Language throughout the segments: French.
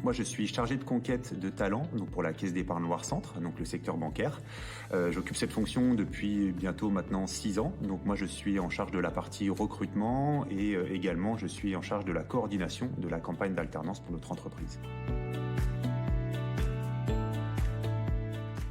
moi, je suis chargé de conquête de talents donc pour la Caisse d'épargne Loire Centre, donc le secteur bancaire. J'occupe cette fonction depuis bientôt maintenant 6 ans. Donc moi, je suis en charge de la partie recrutement et également je suis en charge de la coordination de la campagne d'alternance pour notre entreprise.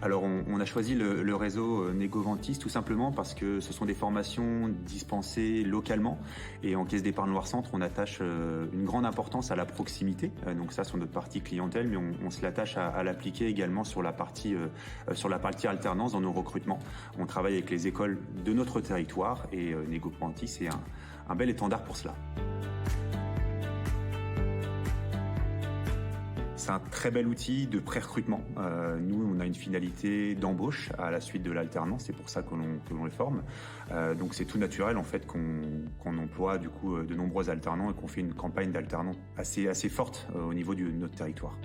Alors on a choisi le réseau Negovantis tout simplement parce que ce sont des formations dispensées localement et en Caisse d'épargne Loire Centre on attache une grande importance à la proximité, donc ça sur notre partie clientèle, mais on se l'attache à l'appliquer également sur la partie alternance dans nos recrutements. On travaille avec les écoles de notre territoire et Negovantis est un bel étendard pour cela. C'est un très bel outil de pré-recrutement. Nous, on a une finalité d'embauche à la suite de l'alternance, c'est pour ça que l'on les forme. Donc c'est tout naturel en fait qu'on emploie du coup de nombreux alternants et qu'on fait une campagne d'alternance assez forte au niveau de notre territoire.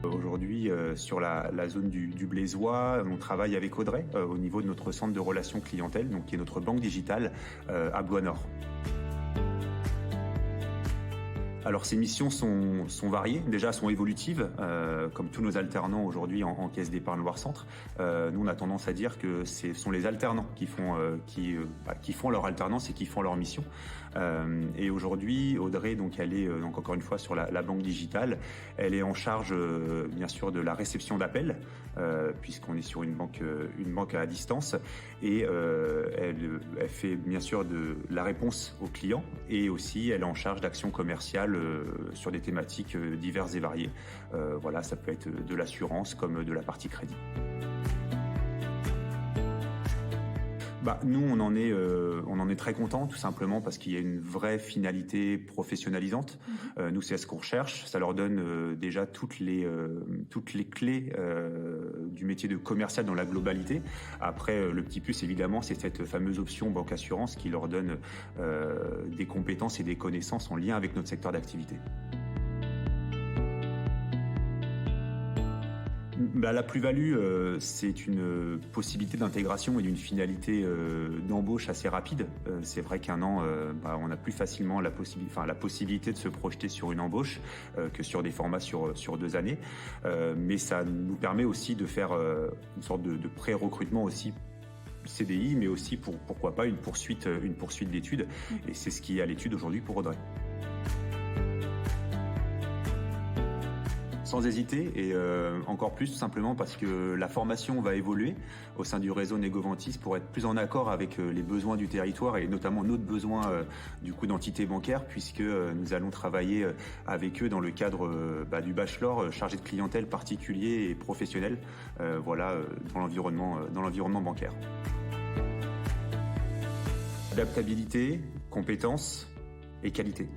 Aujourd'hui, sur la zone du Blésois, on travaille avec Audrey au niveau de notre centre de relations clientèle, donc qui est notre banque digitale à Blois-Nord. Alors ces missions sont variées, déjà sont évolutives, comme tous nos alternants aujourd'hui en Caisse d'épargne Loire Centre. Nous on a tendance à dire que ce sont les alternants qui font leur alternance et qui font leur mission. Et aujourd'hui Audrey, donc elle est donc encore une fois sur la banque digitale, elle est en charge bien sûr de la réception d'appels, puisqu'on est sur une banque à distance, et elle fait bien sûr de la réponse aux clients et aussi elle est en charge d'actions commerciales sur des thématiques diverses et variées. Voilà, ça peut être de l'assurance comme de la partie crédit. Nous, on en est très contents, tout simplement parce qu'il y a une vraie finalité professionnalisante. Nous, c'est ce qu'on recherche. Ça leur donne déjà toutes les clés du métier de commercial dans la globalité. Après, le petit plus, évidemment, c'est cette fameuse option banque assurance qui leur donne des compétences et des connaissances en lien avec notre secteur d'activité. La plus-value, c'est une possibilité d'intégration et d'une finalité d'embauche assez rapide. C'est vrai qu'un an, on a plus facilement la possibilité de se projeter sur une embauche que sur des formats sur 2 années. Mais ça nous permet aussi de faire une sorte de pré-recrutement aussi CDI, mais aussi pourquoi pas une poursuite d'études. Et c'est ce qui est à l'étude aujourd'hui pour Audrey. Sans hésiter, et encore plus tout simplement parce que la formation va évoluer au sein du réseau Negovantis pour être plus en accord avec les besoins du territoire et notamment notre besoin du coup d'entités bancaires, puisque nous allons travailler avec eux dans le cadre du bachelor chargé de clientèle particulier et professionnel, dans l'environnement bancaire. Adaptabilité, compétences et qualité.